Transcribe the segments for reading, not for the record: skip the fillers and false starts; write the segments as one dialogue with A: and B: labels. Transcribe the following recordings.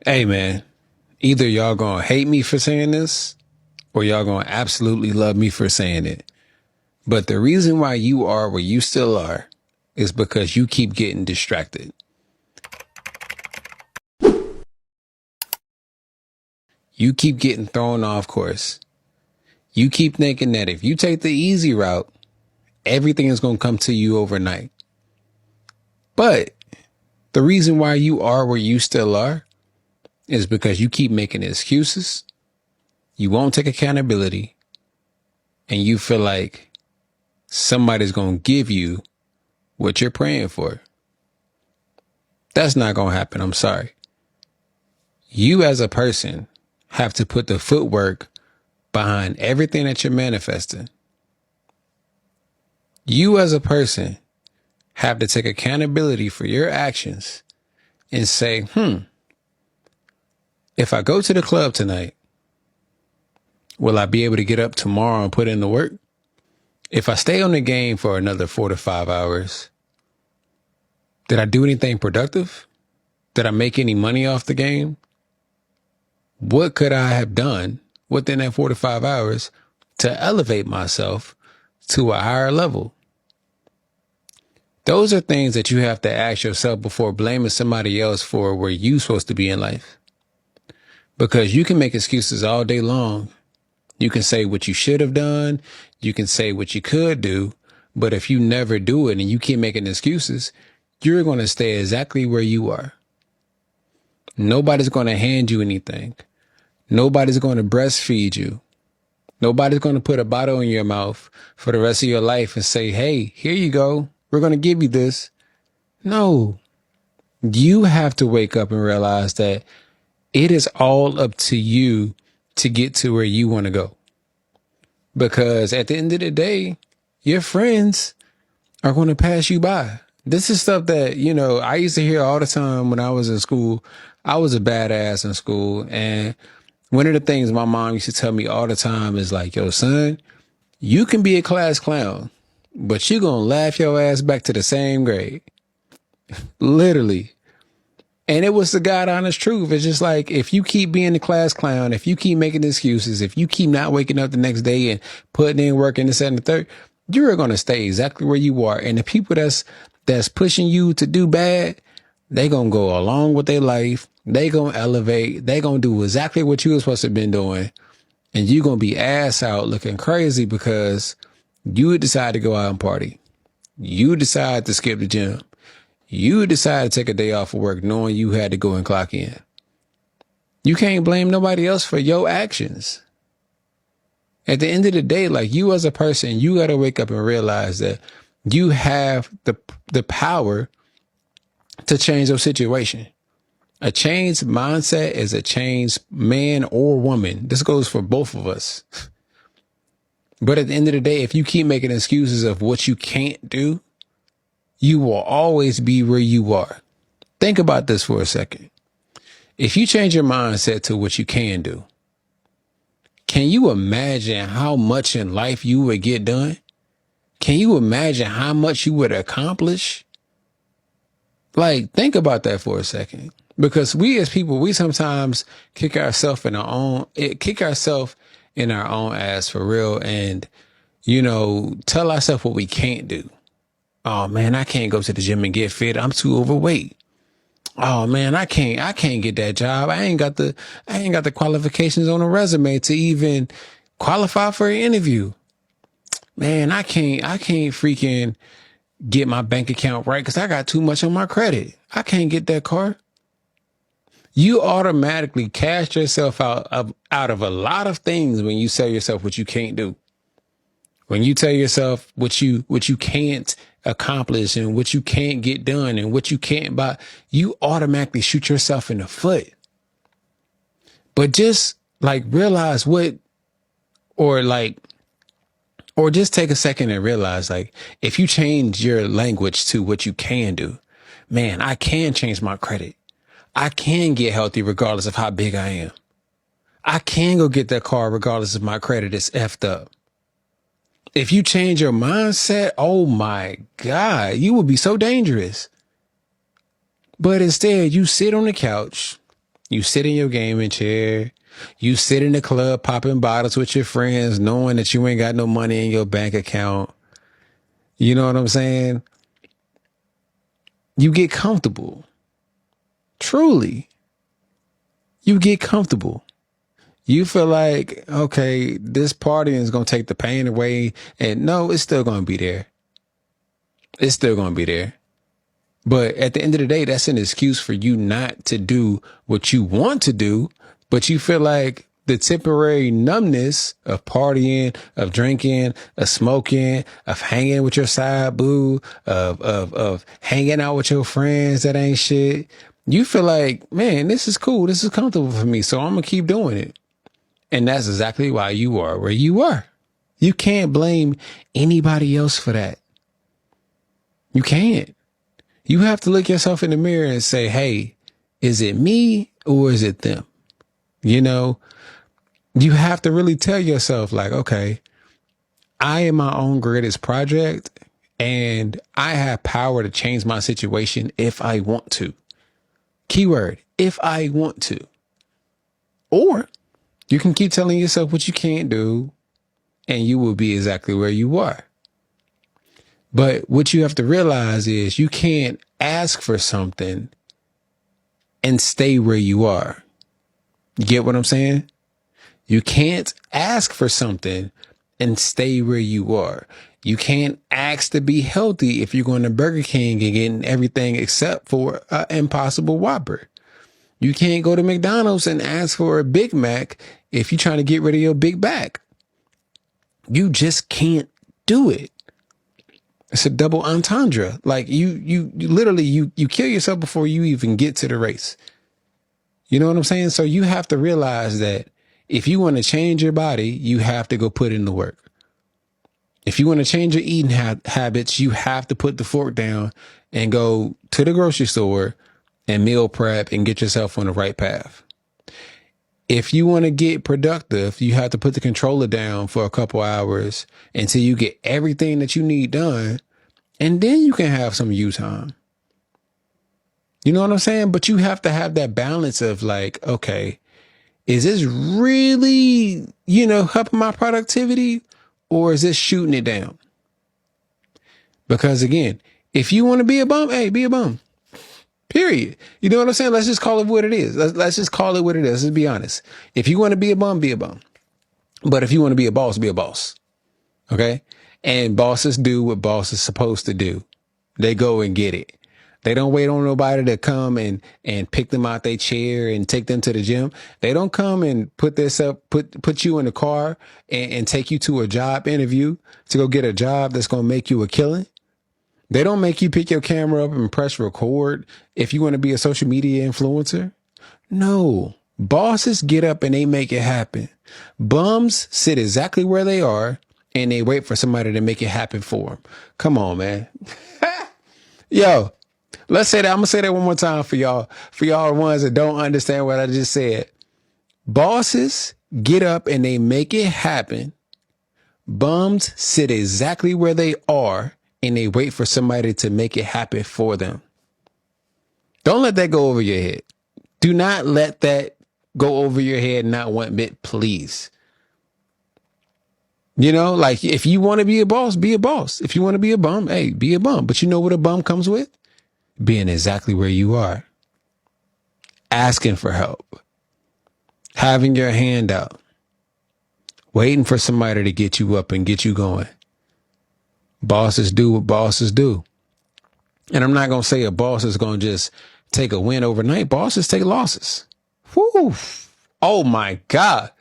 A: Hey man, either y'all gonna hate me for saying this or y'all gonna absolutely love me for saying it. But the reason why you are where you still are is because you keep getting distracted. You keep getting thrown off course. You keep thinking that if you take the easy route, everything is going to come to you overnight. But the reason why you are where you still are is because you keep making excuses. You won't take accountability and you feel like somebody's going to give you what you're praying for. That's not going to happen. I'm sorry. You as a person have to put the footwork behind everything that you're manifesting. You as a person have to take accountability for your actions and say, if I go to the club tonight, will I be able to get up tomorrow and put in the work? If I stay on the game for another 4 to 5 hours, did I do anything productive? Did I make any money off the game? What could I have done within that 4 to 5 hours to elevate myself to a higher level? Those are things that you have to ask yourself before blaming somebody else for where you're supposed to be in life. Because you can make excuses all day long. You can say what you should have done. You can say what you could do. But if you never do it and you keep making excuses, you're going to stay exactly where you are. Nobody's going to hand you anything. Nobody's going to breastfeed you. Nobody's going to put a bottle in your mouth for the rest of your life and say, hey, here you go. We're going to give you this. No, you have to wake up and realize that it is all up to you to get to where you want to go. Because at the end of the day, your friends are going to pass you by. This is stuff that, I used to hear all the time when I was in school. I was a badass in school. And one of the things my mom used to tell me all the time is like, yo, son, you can be a class clown, but you're going to laugh your ass back to the same grade. Literally. And it was the God honest truth. It's just like, if you keep being the class clown, if you keep making excuses, if you keep not waking up the next day and putting in work in the second and third, you're going to stay exactly where you are. And the people that's pushing you to do bad, they going to go along with their life. They going to elevate. They going to do exactly what you were supposed to have been doing. And you're going to be ass out looking crazy because you decide to go out and party. You decide to skip the gym. You decide to take a day off of work knowing you had to go and clock in. You can't blame nobody else for your actions. At the end of the day, like, you as a person, you got to wake up and realize that you have the power to change your situation. A changed mindset is a changed man or woman. This goes for both of us. But at the end of the day, if you keep making excuses of what you can't do, you will always be where you are. Think about this for a second. If you change your mindset to what you can do, can you imagine how much in life you would get done? Can you imagine how much you would accomplish? Like, think about that for a second. Because we as people, we sometimes kick ourselves in our own ass for real. And, tell ourselves what we can't do. Oh man, I can't go to the gym and get fit. I'm too overweight. Oh man, I can't get that job. I ain't got the qualifications on a resume to even qualify for an interview. Man, I can't freaking get my bank account right because I got too much on my credit. I can't get that car. You automatically cast yourself out of a lot of things when you tell yourself what you can't do. When you tell yourself what you can't accomplish and what you can't get done and what you can't buy, you automatically shoot yourself in the foot. But just realize or just take a second and realize, if you change your language to what you can do, man, I can change my credit. I can get healthy regardless of how big I am. I can go get that car regardless if my credit is effed up. If you change your mindset, oh my God, you will be so dangerous. But instead, you sit on the couch, You sit in your gaming chair. You sit in the club popping bottles with your friends, knowing that you ain't got no money in your bank account. You know what I'm saying? You get comfortable. Truly, you get comfortable. You feel like, okay, this partying is going to take the pain away. And no, it's still going to be there. It's still going to be there. But at the end of the day, that's an excuse for you not to do what you want to do. But you feel like the temporary numbness of partying, of drinking, of smoking, of hanging with your side boo, of hanging out with your friends that ain't shit. You feel like, man, this is cool. This is comfortable for me. So I'm going to keep doing it. And that's exactly why you are where you are. You can't blame anybody else for that. You can't. You have to look yourself in the mirror and say, hey, is it me or is it them? You know, you have to really tell yourself like, okay, I am my own greatest project and I have power to change my situation if I want to. Keyword, if I want to. Or you can keep telling yourself what you can't do and you will be exactly where you are. But what you have to realize is you can't ask for something and stay where you are. You get what I'm saying? You can't ask for something and stay where you are. You can't ask to be healthy if you're going to Burger King and getting everything except for an Impossible Whopper. You can't go to McDonald's and ask for a Big Mac if you're trying to get rid of your Big Mac. You just can't do it. It's a double entendre. Like you literally, you kill yourself before you even get to the race. You know what I'm saying? So you have to realize that if you want to change your body, you have to go put in the work. If you want to change your eating habits, you have to put the fork down and go to the grocery store and meal prep and get yourself on the right path. If you want to get productive, you have to put the controller down for a couple hours until you get everything that you need done. And then you can have some you time. You know what I'm saying? But you have to have that balance of like, okay, is this really, helping my productivity or is this shooting it down? Because again, if you want to be a bum, hey, be a bum. Period. You know what I'm saying? Let's just call it what it is. Let's just call it what it is. Let's be honest. If you want to be a bum, be a bum. But if you want to be a boss, be a boss. Okay? And bosses do what bosses supposed to do. They go and get it. They don't wait on nobody to come and pick them out their chair and take them to the gym. They don't come and put you in the car and take you to a job interview to go get a job that's going to make you a killing. They don't make you pick your camera up and press record if you want to be a social media influencer. No, bosses get up and they make it happen. Bums sit exactly where they are and they wait for somebody to make it happen for them. Come on, man. Yo, let's say that. I'm going to say that one more time for y'all ones that don't understand what I just said. Bosses get up and they make it happen. Bums sit exactly where they are and they wait for somebody to make it happen for them. Don't let that go over your head. Do not let that go over your head not one bit, please. Like if you want to be a boss, be a boss. If you want to be a bum, hey, be a bum. But you know what a bum comes with? Being exactly where you are. Asking for help. Having your hand out. Waiting for somebody to get you up and get you going. Bosses do what bosses do. And I'm not going to say a boss is going to just take a win overnight. Bosses take losses. Whew. Oh my God.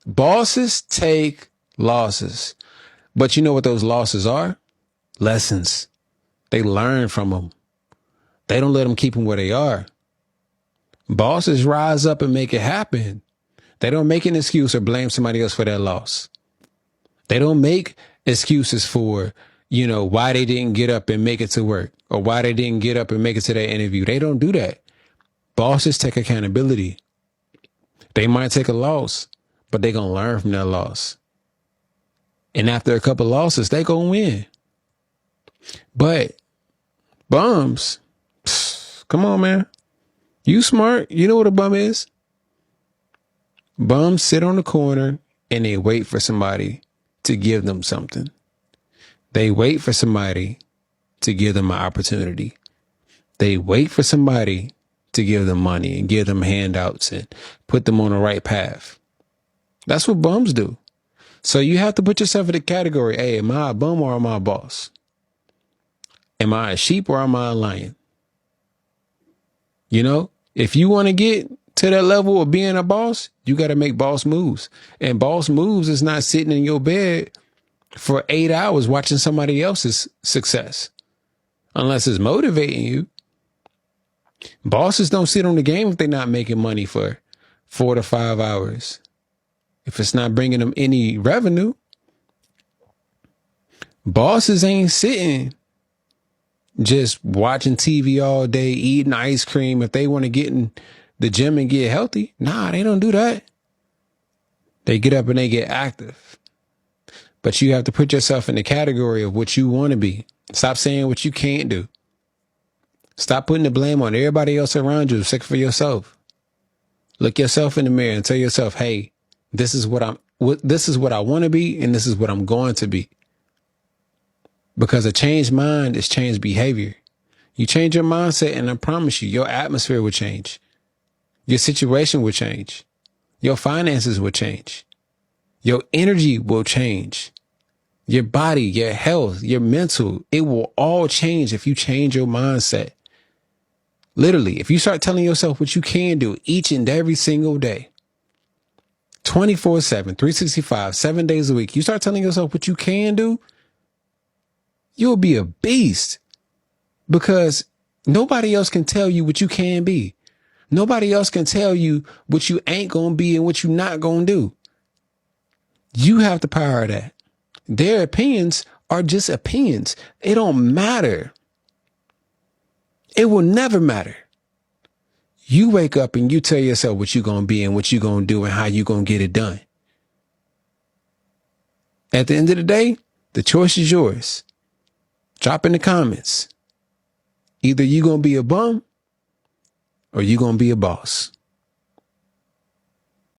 A: Bosses take losses. But you know what those losses are? Lessons. They learn from them. They don't let them keep them where they are. Bosses rise up and make it happen. They don't make an excuse or blame somebody else for their loss. They don't make excuses for, why they didn't get up and make it to work or why they didn't get up and make it to their interview. They don't do that. Bosses take accountability. They might take a loss, but they're going to learn from that loss. And after a couple losses, they going to win. But bums, come on, man. You smart. You know what a bum is? Bums sit on the corner and they wait for somebody to give them something. They wait for somebody to give them an opportunity. They wait for somebody to give them money and give them handouts and put them on the right path. That's what bums do. So you have to put yourself in the category, hey, am I a bum or am I a boss? Am I a sheep or am I a lion? You know, if you want to get to that level of being a boss, you got to make boss moves. And boss moves is not sitting in your bed for 8 hours watching somebody else's success, unless it's motivating you. Bosses don't sit on the game if they're not making money for 4 to 5 hours. If it's not bringing them any revenue, bosses ain't sitting just watching TV all day, eating ice cream. If they want to get in the gym and get healthy, nah, they don't do that. They get up and they get active. But you have to put yourself in the category of what you want to be. Stop saying what you can't do. Stop putting the blame on everybody else around you except for yourself. Look yourself in the mirror and tell yourself, hey, this is what I want to be, and this is what I'm going to be. Because a changed mind is changed behavior. You change your mindset, and I promise you, your atmosphere will change. Your situation will change. Your finances will change. Your energy will change. Your body, your health, your mental, it will all change if you change your mindset. Literally, if you start telling yourself what you can do each and every single day, 24/7, 365, 7 days a week, you start telling yourself what you can do, you'll be a beast, because nobody else can tell you what you can be. Nobody else can tell you what you ain't going to be and what you not going to do. You have the power of that. Their opinions are just opinions. It don't matter. It will never matter. You wake up and you tell yourself what you're going to be and what you're going to do and how you're going to get it done. At the end of the day, the choice is yours. Drop in the comments. Either you're going to be a bum or you're going to be a boss.